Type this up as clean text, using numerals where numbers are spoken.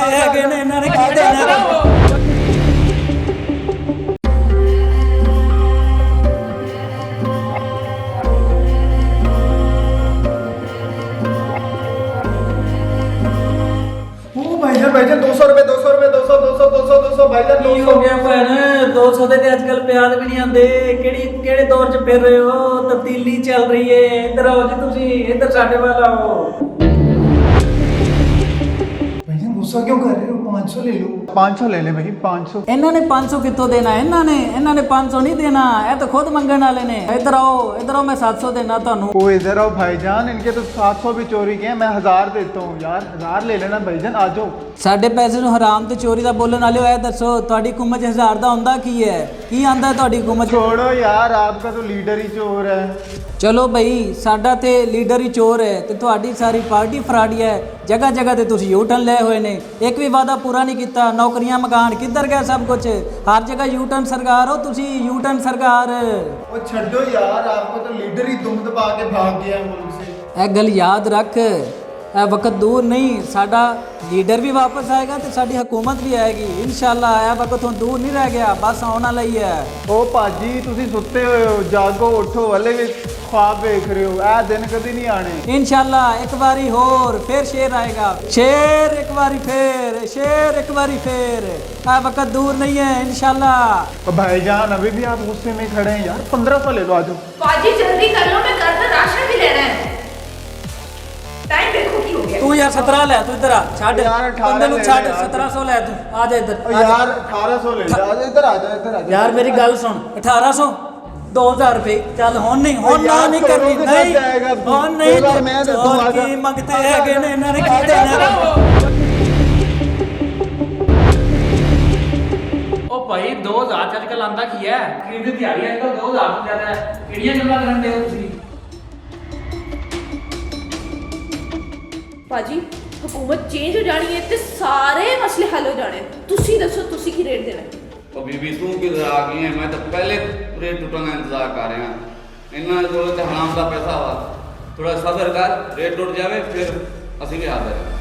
ਮੰਗਤੇ ਹੈਗੇ ਨੇ ਇਹਨਾਂ ਨੇ ਕੀ ਦੇਣਾ। भाईजान 200 रुपए 200 रुपए 200 200 200 200 भाईजान ਕੀ ਹੋ ਗਿਆ ਭੈਣ 200 ਦੇ ਤੇ ਅੱਜ ਕੱਲ ਪਿਆਜ਼ ਵੀ ਨਹੀਂ ਆਉਂਦੇ। ਕਿਹੜੇ ਦੌਰ 'ਚ ਫਿਰ ਰਹੇ ਹੋ? ਤਬਦੀਲੀ ਚੱਲ ਰਹੀ ਏ। ਇੱਧਰ ਆਓ ਜੀ, ਤੁਸੀਂ ਇੱਧਰ ਸਾਡੇ ਵੱਲ ਆਓ। भाईजान गुस्सा क्यों कर रहे हो? 500 ले लो। 500 ले ले भाई 500। ਇਹਨਾਂ ਨੇ 500 ਕਿੱਥੋਂ ਦੇਣਾ? ਇਹਨਾਂ ਨੇ 500 ਨਹੀਂ ਦੇਣਾ, ਇਹ ਤਾਂ ਖੁਦ ਮੰਗਣ ਵਾਲੇ ਨੇ। ਇੱਧਰ ਆਓ ਮੈਂ 700 ਦੇਣਾ ਤੁਹਾਨੂੰ। ओ इधर आओ भाईजान, इनके तो 700 भी चोरी के हैं, मैं 1000 देता हूँ यार। 1000 ले लेना भाईजान, आ जाओ। ਸਾਡੇ ਪੈਸੇ ਨੂੰ ਹਰਾਮ ਤੇ ਚੋਰੀ ਦਾ ਬੋਲਣ ਵਾਲਿਓ ਇਹ ਦੱਸੋ ਤੁਹਾਡੀ ਹੁਕੂਮਤ 'ਚ 1000 ਦਾ ਹੁੰਦਾ ਕੀ ਹੈ? ਕੀ ਆਂਦਾ ਤੁਹਾਡੀ ਹੁਕੂਮਤ 'ਚ? छोड़ो यार, आपका तो लीडर ही चोर है। ਚਲੋ ਬਈ, ਸਾਡਾ ਤੇ ਲੀਡਰ ਹੀ ਚੋਰ ਹੈ ਤੇ ਤੁਹਾਡੀ ਸਾਰੀ ਪਾਰਟੀ ਫਰਾਡੀ ਹੈ। ਜਗ੍ਹਾ ਜਗ੍ਹਾ ਤੇ ਤੁਸੀਂ ਯੂਟਰਨ ਲਏ ਹੋਏ ਨੇ, ਇੱਕ ਵੀ ਵਾਅਦਾ ਪੂਰਾ ਨਹੀਂ ਕੀਤਾ। ਨੌਕਰੀਆਂ ਮਕਾਨ ਕਿੱਧਰ ਗਿਆ ਸਭ ਕੁਝ? ਹਰ ਜਗ੍ਹਾ ਯੂਟਰਨ ਸਰਕਾਰ ਹੋ ਤੁਸੀਂ, ਯੂਟਰਨ ਸਰਕਾਰ। ओ छोड़ो यार, आपका तो लीडर ही दुम दबा के भाग गया है मुल्क से। ਇਹ ਗੱਲ ਯਾਦ ਰੱਖ, ਇਹ ਵਕਤ ਦੂਰ ਨਹੀਂ, ਸਾਡਾ ਲੀਡਰ ਵੀ ਵਾਪਸ ਆਏਗਾ ਤੇ ਸਾਡੀ ਹਕੂਮਤ ਵੀ ਆਏਗੀ ਇਨਸ਼ਾਅੱਲਾ। ਇਹ ਵਕਤ ਹੁਣ ਦੂਰ ਨਹੀਂ ਰਹਿ ਗਿਆ, ਬਸ ਆਉਣ ਵਾਲਾ ਹੀ ਹੈ। ओ भाजी तुसी सुते हुए हो, जागो उठो, हले भी ख्वाब देख रहे हो। ए दिन कभी नहीं आने। ਇਨਸ਼ਾਅੱਲਾ ਇੱਕ ਵਾਰੀ ਹੋਰ ਫਿਰ ਸ਼ੇਰ ਆਏਗਾ। ਸ਼ੇਰ ਇੱਕ ਵਾਰੀ ਫੇਰ, ਸ਼ੇਰ ਇੱਕ ਵਾਰੀ ਫੇਰ। ਇਹ ਵਕਤ ਦੂਰ नहीं है इनशाअल्ला। तो भाईजान अभी भी आप गुस्से में खड़े हैं यार। 1500 ले लो, आ जाओ। पाजी जल्दी कर लो, मैं घर का राशन भी लेना है। टाइम देखो की हो गया। तू यार 17 ले, तू इधर आ, छाड़ यार 18 बंदे नु ले छाड़। यार। 1700 ले, तू आ जा इधर। ओ यार 1800 ले लो, आ जाओ इधर, आ जाओ इधर, आ जाओ। यार मेरी गल सुन, 1800 2000 रुपए चल हुन नहीं, हुन ना यार, नहीं करोड़ों करनी, के साथ नहीं जाएगा। हुन नहीं। 2000 मैं दे दूं, आ जा। की मंगते हैगे ने इन्हां ने की देना। ओ भाई 2000 च अजकल आंदा की है? खरीद दिहाड़ी अजकल 2000 ਤੋਂ ਜ਼ਿਆਦਾ ਹੈ। ਕਿਹੜੀਆਂ ਗੱਲਾਂ ਕਰਨ ਦੇ ਹੋ ਤੁਸੀਂ? पाजी हुकूमत चेंज हो जानी है ते सारे मसले हल हो जाने। तुसी दसो तुसी की रेट देना है? ਉਹ ਬੀਬੀ ਤੂੰ ਕਿਧਰ ਆ ਗਈ ਹੈ? ਮੈਂ ਤਾਂ ਪਹਿਲੇ ਰੇਟ ਟੁੱਟਣ ਦਾ ਇੰਤਜ਼ਾਰ ਕਰ ਰਿਹਾ। ਇਹਨਾਂ ਕੋਲ ਤਾਂ ਹਰਾਮ ਦਾ ਪੈਸਾ ਵਾ। ਥੋੜਾ ਸਬਰ ਕਰ, ਰੇਟ ਟੁੱਟ ਜਾਵੇ ਫਿਰ ਅਸੀਂ ਵੀ ਹਾਜ਼ਰ ਹਾਂ।